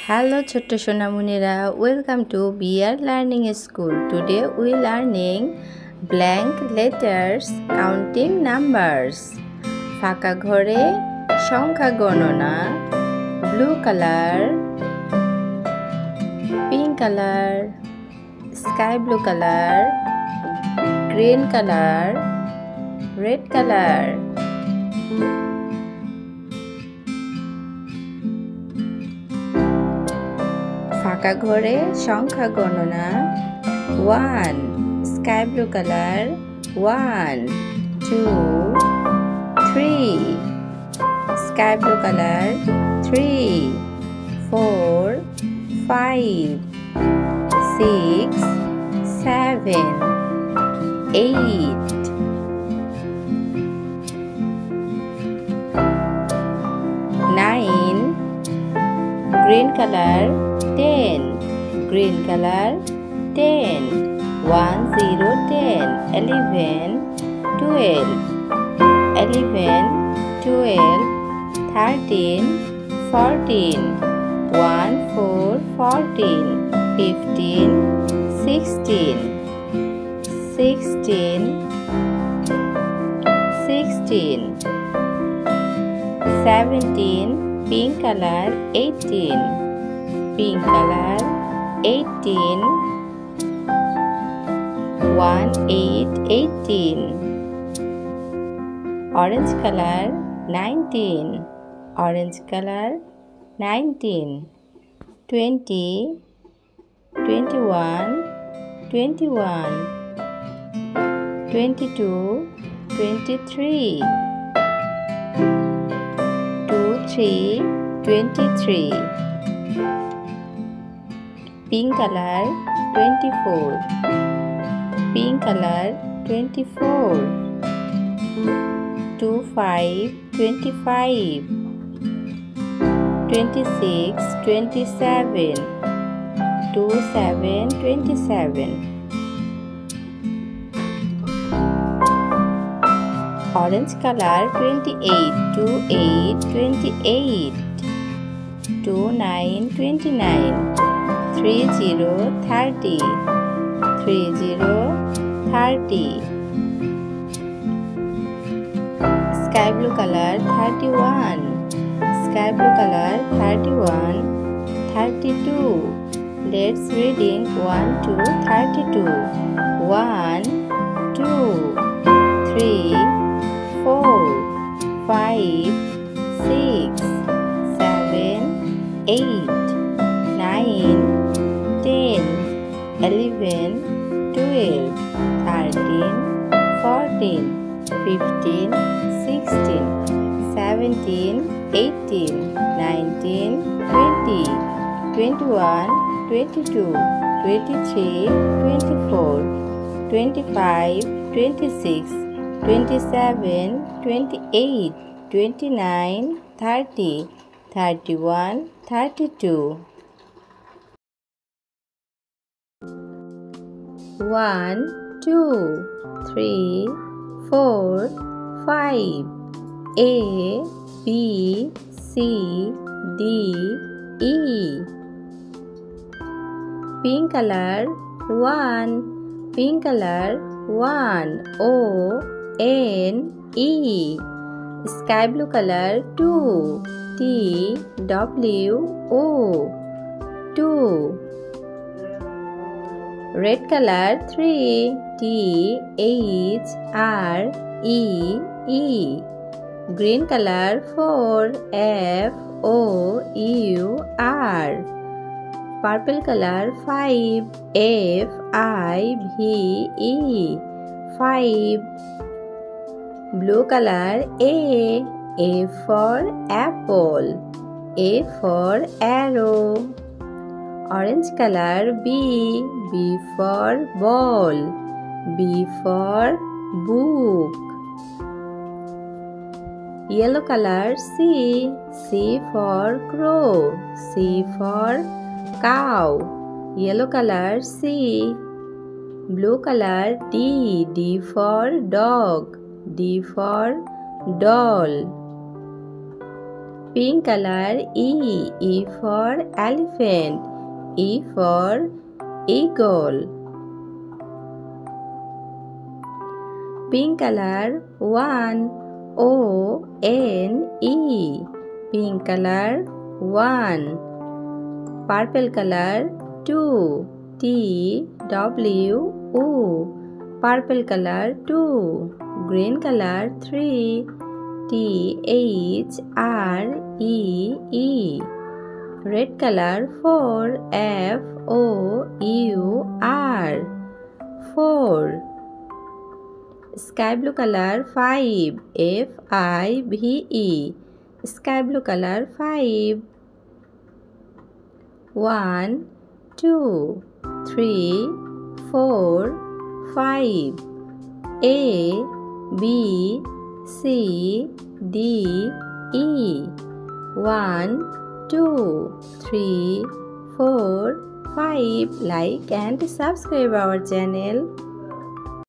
Hello Chotto Sonamunira, welcome to BR Learning School. Today we learning blank letters, counting numbers. ফাঁকা ঘরে সংখ্যা গণনা, blue color, pink color, sky blue color, green color, red color. ফাঁকা ঘরে সংখ্যা গণনা 1 sky blue color 1 2 3 sky blue color 3 4 5 6 7 8 9 green color 10 green color 10 1 0 10 11 12 11 12 13 14 1 4 14 15 16 16 16 17 pink color 18 pink color 18 1 8 18 orange color 19 orange color 19 20 21 21 22 23 23 23 pink color 24 pink color 24 25 25 26 27 27 27 orange color 28 28 28 29 29 30 30 30 30 sky blue color 31 sky blue color 31 32 let's reading 1 to 32 1 2 3 4 5 6 7 8 9 10 11 12 13 14 15 16 17 18 19 20 21 22 23 24 25 26 27 28 29 30 31 32 1 2 3 4 5 A B C D E pink color 1 pink color 1 O N E sky blue color 2 T W O 2 red color 3 T H R E E green color 4 F O U R purple color 5 F I V E 5 blue color A for apple A for arrow orange color B for ball B for book yellow color C for crow C for cow yellow color C blue color D for dog D for doll Pink color E. E for elephant. E for eagle. Pink color 1. O-N-E. Pink color 1. Purple color 2. T-W-O. Purple color 2. Green color 3. T-H-R-E-E. Red color 4. F-O-U-R. 4. Sky blue color 5. F-I-V-E. Sky blue color 5. 1, 2, 3, 4, 5. A, B, C, D, E. 1, 2, 3, 4, 5. Like and subscribe our channel.